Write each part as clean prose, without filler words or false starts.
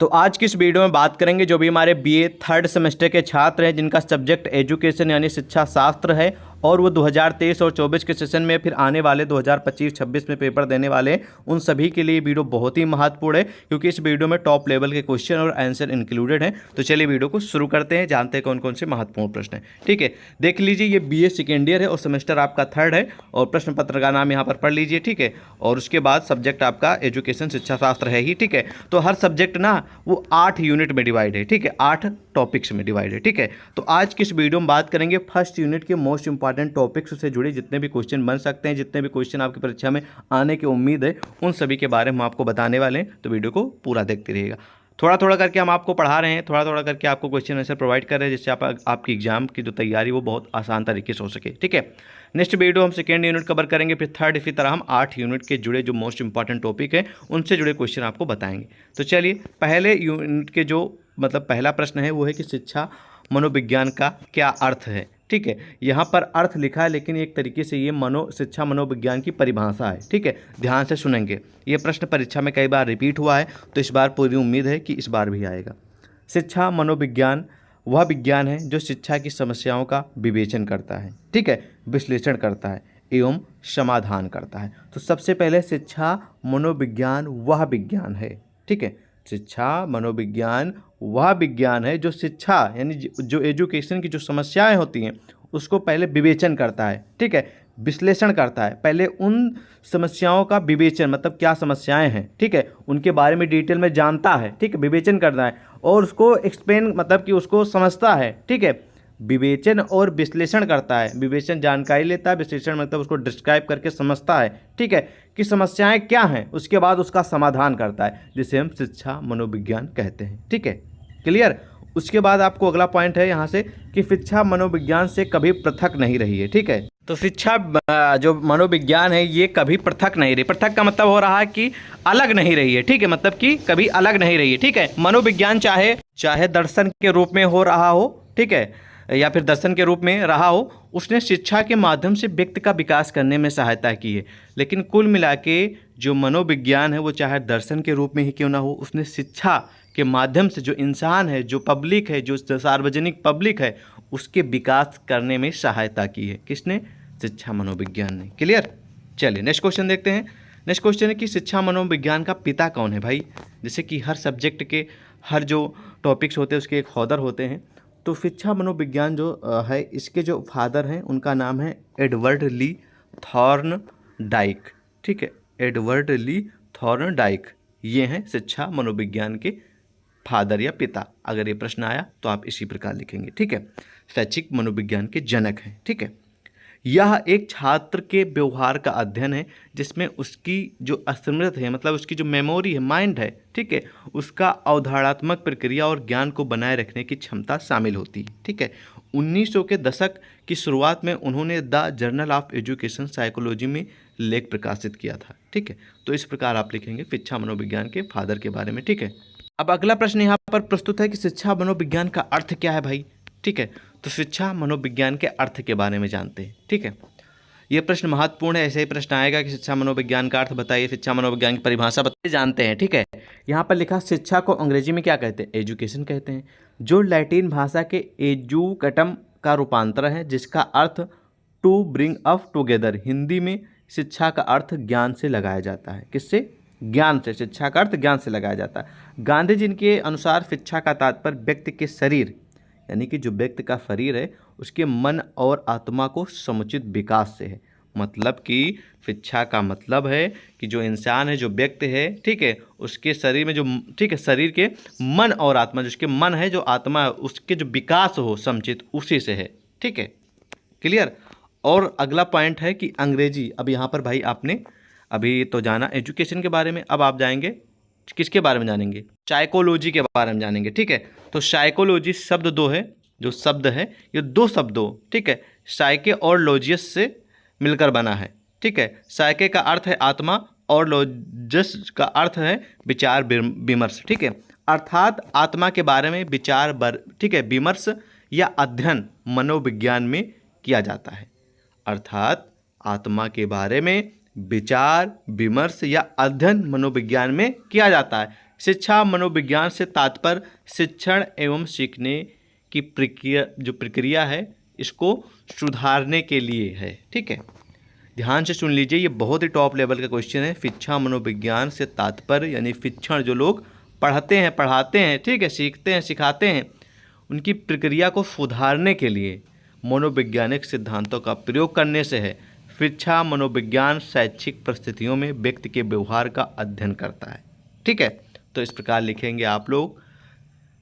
तो आज की इस वीडियो में बात करेंगे जो भी हमारे बीए थर्ड सेमेस्टर के छात्र हैं जिनका सब्जेक्ट एजुकेशन यानी शिक्षा शास्त्र है और वो 2023 और 24 के सेशन में फिर आने वाले 2025-26 में पेपर देने वाले हैं, उन सभी के लिए वीडियो बहुत ही महत्वपूर्ण है क्योंकि इस वीडियो में टॉप लेवल के क्वेश्चन और आंसर इंक्लूडेड हैं। तो चलिए वीडियो को शुरू करते हैं, जानते हैं कौन कौन से महत्वपूर्ण प्रश्न हैं। ठीक है, देख लीजिए ये बीए सेकेंड ईयर है और सेमेस्टर आपका थर्ड है और प्रश्न पत्र का नाम यहाँ पर पढ़ लीजिए। ठीक है, और उसके बाद सब्जेक्ट आपका एजुकेशन शिक्षा शास्त्र है ही। ठीक है, तो हर सब्जेक्ट ना वो 8 यूनिट में डिवाइड है। ठीक है, 8 टॉपिक्स में डिवाइड है। ठीक है, तो आज की इस वीडियो में बात करेंगे फर्स्ट यूनिट के मोस्ट इंपॉर्टेंट टॉपिक्स से जुड़े जितने भी क्वेश्चन बन सकते हैं, जितने भी क्वेश्चन आपकी परीक्षा में आने की उम्मीद है, उन सभी के बारे में हम आपको बताने वाले हैं। तो वीडियो को पूरा देखते रहिएगा। थोड़ा थोड़ा करके हम आपको पढ़ा रहे हैं, थोड़ा थोड़ा करके आपको क्वेश्चन आंसर प्रोवाइड कर रहे हैं जिससे आपकी एग्जाम की जो तैयारी वो बहुत आसान तरीके से हो सके। ठीक है, नेक्स्ट वीडियो हम सेकेंड यूनिट कवर करेंगे, फिर थर्ड, इसी तरह हम 8 यूनिट के जुड़े जो मोस्ट इंपॉर्टेंट टॉपिक है उनसे जुड़े क्वेश्चन आपको बताएंगे। तो चलिए पहले यूनिट के जो पहला प्रश्न है वो है कि शिक्षा मनोविज्ञान का क्या अर्थ है। ठीक है, यहाँ पर अर्थ लिखा है लेकिन एक तरीके से ये शिक्षा मनोविज्ञान की परिभाषा है। ठीक है, ध्यान से सुनेंगे, ये प्रश्न परीक्षा में कई बार रिपीट हुआ है तो इस बार पूरी उम्मीद है कि इस बार भी आएगा। शिक्षा मनोविज्ञान वह विज्ञान है जो शिक्षा की समस्याओं का विवेचन करता है, ठीक है, विश्लेषण करता है एवं समाधान करता है। तो सबसे पहले शिक्षा मनोविज्ञान वह विज्ञान है। ठीक है, शिक्षा मनोविज्ञान वह विज्ञान है जो शिक्षा यानी जो एजुकेशन की जो समस्याएं होती हैं उसको पहले विवेचन करता है। ठीक है, विश्लेषण करता है, पहले उन समस्याओं का विवेचन मतलब क्या समस्याएं हैं, ठीक है, उनके बारे में डिटेल में जानता है। ठीक है, विवेचन करता है और उसको एक्सप्लेन मतलब कि उसको समझता है। ठीक है, विवेचन और विश्लेषण करता है, विवेचन जानकारी लेता है, विश्लेषण मतलब उसको डिस्क्राइब करके समझता है। ठीक है, कि समस्याएं क्या हैं, उसके बाद उसका समाधान करता है जिसे हम शिक्षा मनोविज्ञान कहते हैं। ठीक है, क्लियर। उसके बाद आपको अगला पॉइंट है यहाँ से कि शिक्षा मनोविज्ञान से कभी पृथक नहीं रही है। ठीक है, तो शिक्षा जो मनोविज्ञान है ये कभी पृथक नहीं रही। पृथक का मतलब हो रहा है कि अलग नहीं रही है। ठीक है, मतलब कि कभी अलग नहीं रही है। ठीक है, मनोविज्ञान चाहे दर्शन के रूप में हो रहा हो, ठीक है, या फिर दर्शन के रूप में रहा हो, उसने शिक्षा के माध्यम से व्यक्ति का विकास करने में सहायता की है। लेकिन कुल मिला के जो मनोविज्ञान है वो चाहे दर्शन के रूप में ही क्यों ना हो, उसने शिक्षा के माध्यम से जो इंसान है, जो पब्लिक है, जो सार्वजनिक पब्लिक है, उसके विकास करने में सहायता की है। किसने? शिक्षा मनोविज्ञान ने। क्लियर। चलिए नेक्स्ट क्वेश्चन देखते हैं। नेक्स्ट क्वेश्चन है कि शिक्षा मनोविज्ञान का पिता कौन है भाई। जैसे कि हर सब्जेक्ट के हर जो टॉपिक्स होते हैं उसके एक फादर होते हैं, तो शिक्षा मनोविज्ञान जो है इसके जो फादर हैं उनका नाम है एडवर्ड ली थॉर्नडाइक। ठीक है, एडवर्ड ली थॉर्नडाइक, ये हैं शिक्षा मनोविज्ञान के फादर या पिता। अगर ये प्रश्न आया तो आप इसी प्रकार लिखेंगे। ठीक है, शैक्षिक मनोविज्ञान के जनक हैं। ठीक है, यह एक छात्र के व्यवहार का अध्ययन है जिसमें उसकी जो स्मृति है मतलब उसकी जो मेमोरी है, माइंड है, ठीक है, उसका अवधारणात्मक प्रक्रिया और ज्ञान को बनाए रखने की क्षमता शामिल होती है। ठीक है, 1900 के दशक की शुरुआत में उन्होंने the journal of education psychology में लेख प्रकाशित किया था। ठीक है, तो इस प्रकार आप लिखेंगे शिक्षा मनोविज्ञान के फादर के बारे में। ठीक है, अब अगला प्रश्न यहाँ पर प्रस्तुत है कि शिक्षा मनोविज्ञान का अर्थ क्या है भाई। ठीक है, तो शिक्षा मनोविज्ञान के अर्थ के बारे में जानते हैं। ठीक है, ये प्रश्न महत्वपूर्ण है। ऐसे ही प्रश्न आएगा कि शिक्षा मनोविज्ञान का अर्थ बताइए, शिक्षा मनोविज्ञान की परिभाषा बताइए, जानते हैं। ठीक है, यहाँ पर लिखा शिक्षा को अंग्रेजी में क्या कहते हैं? एजुकेशन कहते हैं, जो लैटिन भाषा के एजुकटम का रूपांतर है जिसका अर्थ to bring up together. Hindi में शिक्षा का अर्थ ज्ञान से लगाया जाता है। किससे? ज्ञान से। शिक्षा का अर्थ ज्ञान से लगाया जाता है। गांधी जी के अनुसार शिक्षा का तात्पर्य व्यक्ति के शरीर यानी कि जो व्यक्ति का शरीर है उसके मन और आत्मा को समुचित विकास से है। मतलब कि शिक्षा का मतलब है कि जो इंसान है, जो व्यक्ति है, ठीक है, उसके शरीर में जो, ठीक है, शरीर के मन और आत्मा, जिसके मन है, जो आत्मा है, उसके जो विकास हो समुचित, उसी से है। ठीक है, क्लियर। और अगला पॉइंट है कि अंग्रेजी। अब यहाँ पर भाई आपने अभी तो जाना एजुकेशन के बारे में, अब आप जाएंगे किसके बारे में जानेंगे? साइकोलॉजी के बारे में जानेंगे। ठीक है, तो साइकोलॉजी शब्द दो है, जो शब्द है ये दो शब्दों, ठीक है, साइके और लॉजियस से मिलकर बना है। ठीक है, साइके का अर्थ है आत्मा और लॉजियस का अर्थ है विचार विमर्श। ठीक है, अर्थात आत्मा के बारे में विचार ठीक है, विमर्श या अध्ययन मनोविज्ञान में किया जाता है। अर्थात आत्मा के बारे में विचार विमर्श या अध्ययन मनोविज्ञान में किया जाता है। शिक्षा मनोविज्ञान से तात्पर्य शिक्षण एवं सीखने की प्रक्रिया है, इसको सुधारने के लिए है। ठीक है, ध्यान से सुन लीजिए, ये बहुत ही टॉप लेवल का क्वेश्चन है। शिक्षा मनोविज्ञान से तात्पर्य यानी शिक्षण जो लोग पढ़ते हैं, पढ़ाते हैं, ठीक है, सीखते हैं, सिखाते हैं, उनकी प्रक्रिया को सुधारने के लिए मनोवैज्ञानिक सिद्धांतों का प्रयोग करने से है। शिक्षा मनोविज्ञान शैक्षिक परिस्थितियों में व्यक्ति के व्यवहार का अध्ययन करता है। ठीक है, तो इस प्रकार लिखेंगे आप लोग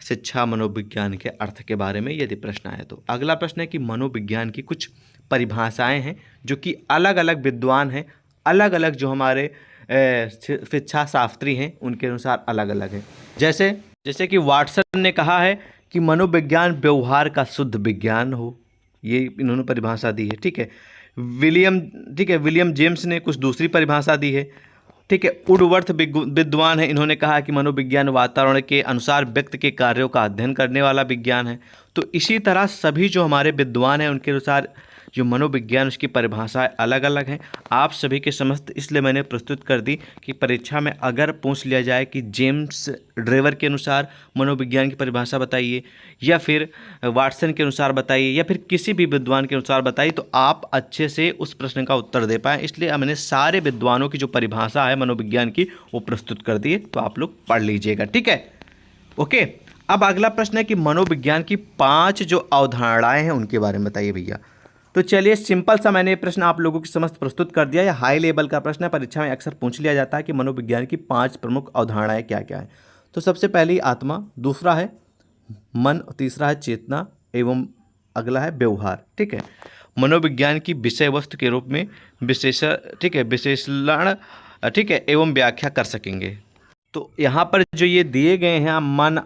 शिक्षा मनोविज्ञान के अर्थ के बारे में यदि प्रश्न आए तो। अगला प्रश्न है कि मनोविज्ञान की कुछ परिभाषाएं हैं जो कि अलग अलग विद्वान हैं, अलग अलग जो हमारे शिक्षा शास्त्री हैं उनके अनुसार अलग अलग है। जैसे कि वाटसन ने कहा है कि मनोविज्ञान व्यवहार का शुद्ध विज्ञान हो, ये इन्होंने परिभाषा दी है। ठीक है, विलियम जेम्स ने कुछ दूसरी परिभाषा दी है। ठीक है, वुडवर्थ विद्वान है, इन्होंने कहा कि मनोविज्ञान वातावरण के अनुसार व्यक्ति के कार्यों का अध्ययन करने वाला विज्ञान है। तो इसी तरह सभी जो हमारे विद्वान हैं उनके अनुसार जो मनोविज्ञान उसकी परिभाषाएं अलग अलग हैं। आप सभी के समस्त इसलिए मैंने प्रस्तुत कर दी कि परीक्षा में अगर पूछ लिया जाए कि जेम्स ड्रेवर के अनुसार मनोविज्ञान की परिभाषा बताइए, या फिर वाटसन के अनुसार बताइए, या फिर किसी भी विद्वान के अनुसार बताइए, तो आप अच्छे से उस प्रश्न का उत्तर दे पाएँ। इसलिए मैंने सारे विद्वानों की जो परिभाषा है मनोविज्ञान की वो प्रस्तुत कर दी है, तो आप लोग पढ़ लीजिएगा। ठीक है, ओके। अब अगला प्रश्न है कि मनोविज्ञान की 5 जो अवधारणाएँ हैं उनके बारे में बताइए भैया। तो चलिए, सिंपल सा मैंने प्रश्न आप लोगों के समस्त प्रस्तुत कर दिया। यह हाई लेवल का प्रश्न है, परीक्षा में अक्सर पूछ लिया जाता है कि मनोविज्ञान की 5 प्रमुख अवधारणाएं क्या क्या है। तो सबसे पहली आत्मा, दूसरा है मन, तीसरा है चेतना, एवं अगला है व्यवहार। ठीक है, मनोविज्ञान की विषय वस्तु के रूप में विश्लेषण ठीक है एवं व्याख्या कर सकेंगे। तो यहाँ पर जो ये दिए गए हैं मन,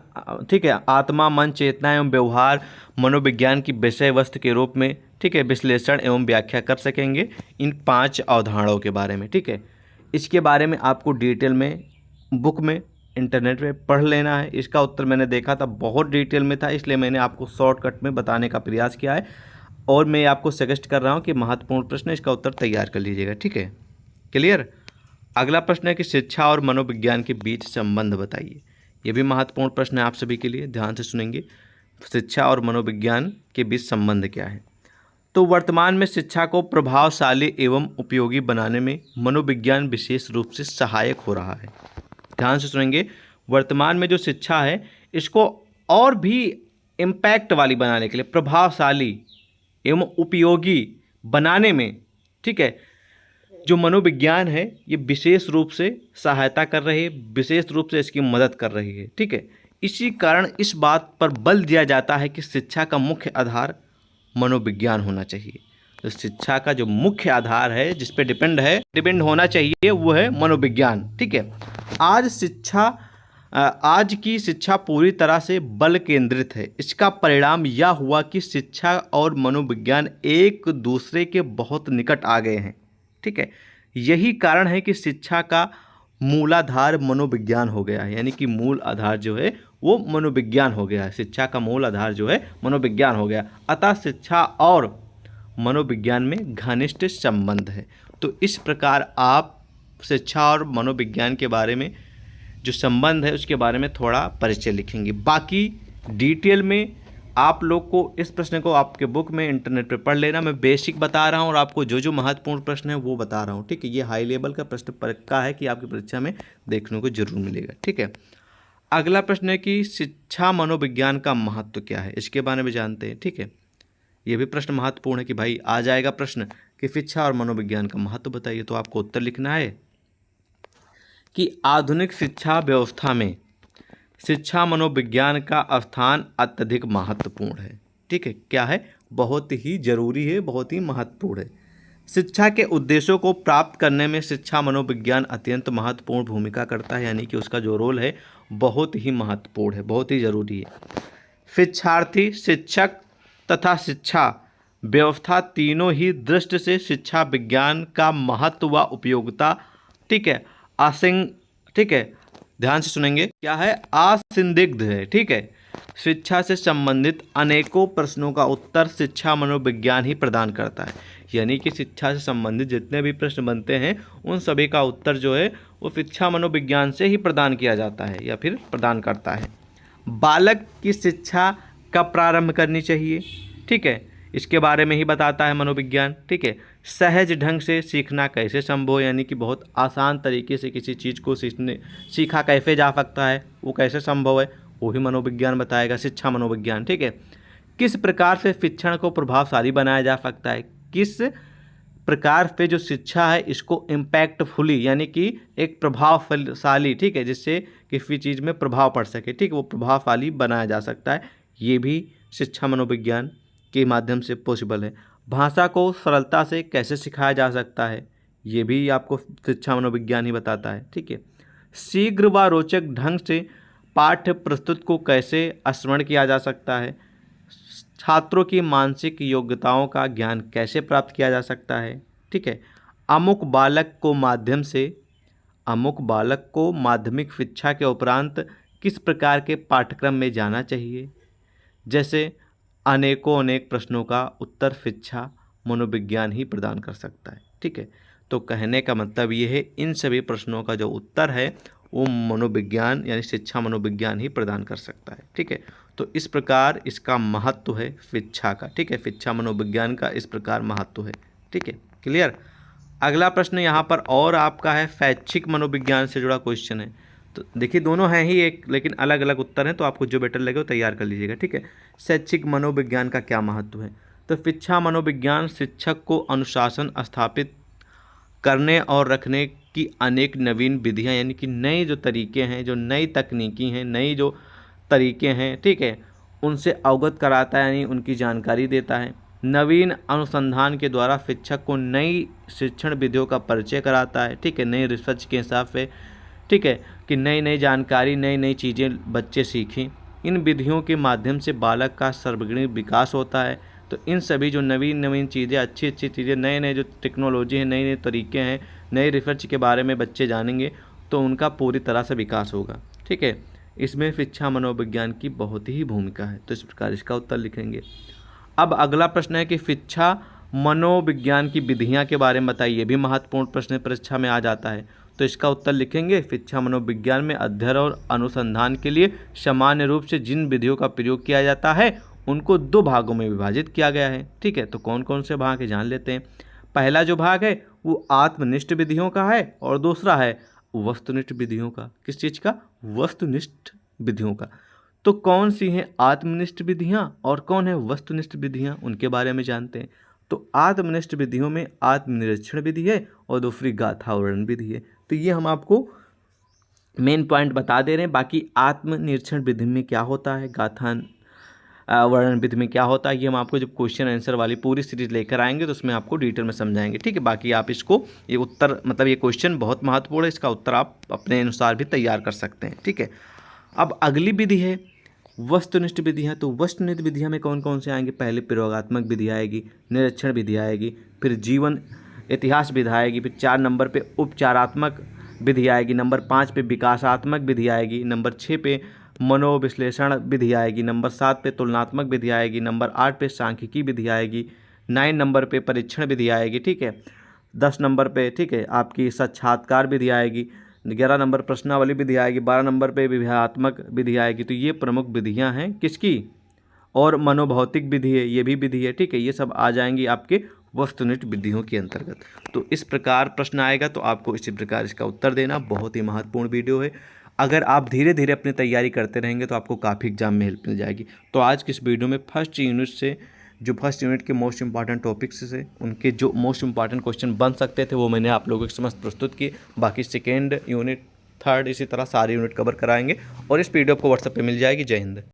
ठीक है, आत्मा, मन, चेतना एवं व्यवहार मनोविज्ञान की विषय वस्तु के रूप में, ठीक है, विश्लेषण एवं व्याख्या कर सकेंगे इन 5 अवधारणाओं के बारे में। ठीक है, इसके बारे में आपको डिटेल में बुक में, इंटरनेट पे पढ़ लेना है। इसका उत्तर मैंने देखा था, बहुत डिटेल में था, इसलिए मैंने आपको शॉर्टकट में बताने का प्रयास किया है। और मैं आपको सजेस्ट कर रहा हूँ कि महत्वपूर्ण प्रश्न, इसका उत्तर तैयार कर लीजिएगा। ठीक है, क्लियर। अगला प्रश्न है कि शिक्षा और मनोविज्ञान के बीच संबंध बताइए। ये भी महत्वपूर्ण प्रश्न है आप सभी के लिए, ध्यान से सुनेंगे। शिक्षा और मनोविज्ञान के बीच संबंध क्या है। तो वर्तमान में शिक्षा को प्रभावशाली एवं उपयोगी बनाने में मनोविज्ञान विशेष रूप से सहायक हो रहा है। ध्यान से सुनेंगे, वर्तमान में जो शिक्षा है इसको और भी इम्पैक्ट वाली बनाने के लिए, प्रभावशाली एवं उपयोगी बनाने में, ठीक है, जो मनोविज्ञान है ये विशेष रूप से सहायता कर रही है, विशेष रूप से इसकी मदद कर रही है। ठीक है, इसी कारण इस बात पर बल दिया जाता है कि शिक्षा का मुख्य आधार मनोविज्ञान होना चाहिए। तो शिक्षा का जो मुख्य आधार है, जिस पे डिपेंड होना चाहिए, वो है मनोविज्ञान। ठीक है, आज की शिक्षा पूरी तरह से बल केंद्रित है। इसका परिणाम यह हुआ कि शिक्षा और मनोविज्ञान एक दूसरे के बहुत निकट आ गए हैं। ठीक है, यही कारण है कि शिक्षा का मूलाधार मनोविज्ञान हो गया है, यानी कि मूल आधार जो है वो मनोविज्ञान हो गया है। शिक्षा का मूल आधार जो है मनोविज्ञान हो गया, अतः शिक्षा और मनोविज्ञान में घनिष्ठ संबंध है। तो इस प्रकार आप शिक्षा और मनोविज्ञान के बारे में जो संबंध है उसके बारे में थोड़ा परिचय लिखेंगे। बाकी डिटेल में आप लोग को इस प्रश्न को आपके बुक में, इंटरनेट पे पढ़ लेना। मैं बेसिक बता रहा हूँ और आपको जो जो महत्वपूर्ण प्रश्न है वो बता रहा हूँ। ठीक है, ये हाई लेवल का प्रश्न पक्का है कि आपकी परीक्षा में देखने को जरूर मिलेगा। ठीक है, अगला प्रश्न है कि शिक्षा मनोविज्ञान का महत्व क्या है, इसके बारे में जानते हैं। ठीक है, ये भी प्रश्न महत्वपूर्ण है कि भाई आ जाएगा प्रश्न कि शिक्षा और मनोविज्ञान का महत्व बताइए। तो आपको उत्तर लिखना है कि आधुनिक शिक्षा व्यवस्था में शिक्षा मनोविज्ञान का स्थान अत्यधिक महत्वपूर्ण है। ठीक है, क्या है, बहुत ही जरूरी है, बहुत ही महत्वपूर्ण है। शिक्षा के उद्देश्यों को प्राप्त करने में शिक्षा मनोविज्ञान अत्यंत महत्वपूर्ण भूमिका करता है, यानी कि उसका जो रोल है बहुत ही महत्वपूर्ण है, बहुत ही जरूरी है। शिक्षार्थी, शिक्षक तथा शिक्षा व्यवस्था तीनों ही दृष्टि से शिक्षा विज्ञान का महत्व व उपयोगिता, ठीक है, ध्यान से सुनेंगे, क्या है, असंदिग्ध है। ठीक है, शिक्षा से संबंधित अनेकों प्रश्नों का उत्तर शिक्षा मनोविज्ञान ही प्रदान करता है। यानी कि शिक्षा से संबंधित जितने भी प्रश्न बनते हैं उन सभी का उत्तर जो है वो शिक्षा मनोविज्ञान से ही प्रदान किया जाता है या फिर प्रदान करता है। बालक की शिक्षा कब प्रारंभ करनी चाहिए, ठीक है, इसके बारे में ही बताता है मनोविज्ञान। ठीक है, सहज ढंग से सीखना कैसे संभव, यानी कि बहुत आसान तरीके से किसी चीज़ को सीखा कैसे जा सकता है, वो कैसे संभव है, वो भी मनोविज्ञान बताएगा, शिक्षा मनोविज्ञान। ठीक है, किस प्रकार से शिक्षण को प्रभावशाली बनाया जा सकता है, किस प्रकार पे जो शिक्षा है इसको इम्पैक्टफुली यानी कि एक प्रभावशाली, ठीक है, जिससे किसी चीज़ में प्रभाव पड़ सके, ठीक है, वो प्रभावशाली बनाया जा सकता है, ये भी शिक्षा मनोविज्ञान के माध्यम से पॉसिबल है। भाषा को सरलता से कैसे सिखाया जा सकता है, ये भी आपको शिक्षा मनोविज्ञान ही बताता है। ठीक है, शीघ्र व रोचक ढंग से पाठ्य प्रस्तुत को कैसे स्मरण किया जा सकता है, छात्रों की मानसिक योग्यताओं का ज्ञान कैसे प्राप्त किया जा सकता है। ठीक है, अमुक बालक को माध्यमिक शिक्षा के उपरांत किस प्रकार के पाठ्यक्रम में जाना चाहिए, जैसे अनेक प्रश्नों का उत्तर शिक्षा मनोविज्ञान ही प्रदान कर सकता है। ठीक है, तो कहने का मतलब ये है इन सभी प्रश्नों का जो उत्तर है वो मनोविज्ञान यानी शिक्षा मनोविज्ञान ही प्रदान कर सकता है। ठीक है, तो इस प्रकार इसका महत्व है शिक्षा का। ठीक है, शिक्षा मनोविज्ञान का इस प्रकार महत्व है। ठीक है, क्लियर। अगला प्रश्न यहाँ पर और आपका है शैक्षिक मनोविज्ञान से जुड़ा क्वेश्चन है। तो देखिए दोनों हैं ही एक, लेकिन अलग अलग उत्तर हैं, तो आपको जो बेटर लगे वो तैयार कर लीजिएगा। ठीक है, शैक्षिक मनोविज्ञान का क्या महत्व है, तो शिक्षा मनोविज्ञान शिक्षक को अनुशासन स्थापित करने और रखने की अनेक नवीन विधियां यानी कि नए जो तरीके हैं, जो नई तकनीकी हैं, नई जो तरीके हैं, ठीक है, उनसे अवगत कराता है, यानी उनकी जानकारी देता है। नवीन अनुसंधान के द्वारा शिक्षक को नई शिक्षण विधियों का परिचय कराता है। ठीक है, नई रिसर्च के हिसाब से, ठीक है, कि नई नई जानकारी, नई नई चीज़ें बच्चे सीखें। इन विधियों के माध्यम से बालक का सर्वांगीण विकास होता है। तो इन सभी जो नवीन चीज़ें, अच्छी चीज़ें, नए नए जो टेक्नोलॉजी है, नए नए तरीके हैं, नए रिसर्च के बारे में बच्चे जानेंगे तो उनका पूरी तरह से विकास होगा। ठीक है, इसमें शिक्षा मनोविज्ञान की बहुत ही भूमिका है, तो इस प्रकार इसका उत्तर लिखेंगे। अब अगला प्रश्न है कि शिक्षा मनोविज्ञान की विधियाँ के बारे में बताइए, भी महत्वपूर्ण प्रश्न परीक्षा में आ जाता है, तो इसका उत्तर लिखेंगे। शिक्षा मनोविज्ञान में अध्ययन और अनुसंधान के लिए सामान्य रूप से जिन विधियों का प्रयोग किया जाता है उनको दो भागों में विभाजित किया गया है। ठीक है, तो कौन कौन से भाग है जान लेते हैं। पहला जो भाग है वो आत्मनिष्ठ विधियों का है और दूसरा है वस्तुनिष्ठ विधियों का। किस चीज़ का? वस्तुनिष्ठ विधियों का। तो कौन सी हैं आत्मनिष्ठ विधियाँ और कौन है वस्तुनिष्ठ विधियाँ, उनके बारे में जानते हैं। तो आत्मनिष्ठ विधियों में आत्मनिरीक्षण विधि है और दूसरी गाथावर्णन विधि है। तो ये हम आपको मेन पॉइंट बता दे रहे हैं। बाकी आत्मनिरीक्षण विधि में क्या होता है, गाथा वर्णन विधि में क्या होता है, ये हम आपको जब क्वेश्चन आंसर वाली पूरी सीरीज लेकर आएंगे तो उसमें आपको डिटेल में समझाएंगे। ठीक है, बाकी आप इसको ये उत्तर मतलब ये क्वेश्चन बहुत महत्वपूर्ण है, इसका उत्तर आप अपने अनुसार भी तैयार कर सकते हैं। ठीक है, अब अगली विधि है वस्तुनिष्ठ विधियाँ। तो वस्तुनिष्ठ विधियाँ में कौन कौन से आएंगे? पहले प्रयोगात्मक विधि आएगी, निरीक्षण विधि आएगी, फिर जीवन इतिहास विधि आएगी, फिर 4 नंबर पे उपचारात्मक विधि आएगी, नंबर 5 पे विकासात्मक विधि आएगी, नंबर 6 पे मनोविश्लेषण विधि आएगी, नंबर 7 पे तुलनात्मक विधि आएगी, नंबर 8 पे सांख्यिकी विधि आएगी, 9 नंबर पे परीक्षण विधि आएगी। ठीक है, 10 नंबर पे, ठीक है, आपकी साक्षात्कार विधि आएगी, 11 नंबर प्रश्नावली विधि आएगी, 12 नंबर पे विधात्मक विधि आएगी। तो ये प्रमुख विधियां हैं किसकी? और मनोभौतिक विधि है, ये भी विधि है। ठीक है, ये सब आ जाएंगी आपके वस्तुनिष्ठ विधियों के अंतर्गत। तो इस प्रकार प्रश्न आएगा तो आपको इसी प्रकार इसका उत्तर देना। बहुत ही महत्वपूर्ण वीडियो है, अगर आप धीरे धीरे अपनी तैयारी करते रहेंगे तो आपको काफ़ी एग्जाम में हेल्प मिल जाएगी। तो आज की इस वीडियो में फर्स्ट यूनिट से जो फर्स्ट यूनिट के मोस्ट इंपॉर्टेंट टॉपिक्स से उनके जो मोस्ट इंपॉर्टेंट क्वेश्चन बन सकते थे वो मैंने आप लोगों के समक्ष प्रस्तुत किए। बाकी सेकेंड यूनिट, थर्ड, इसी तरह सारे यूनिट कवर कराएंगे और इस पीडीएफ को व्हाट्सएप पे मिल जाएगी। जय हिंद।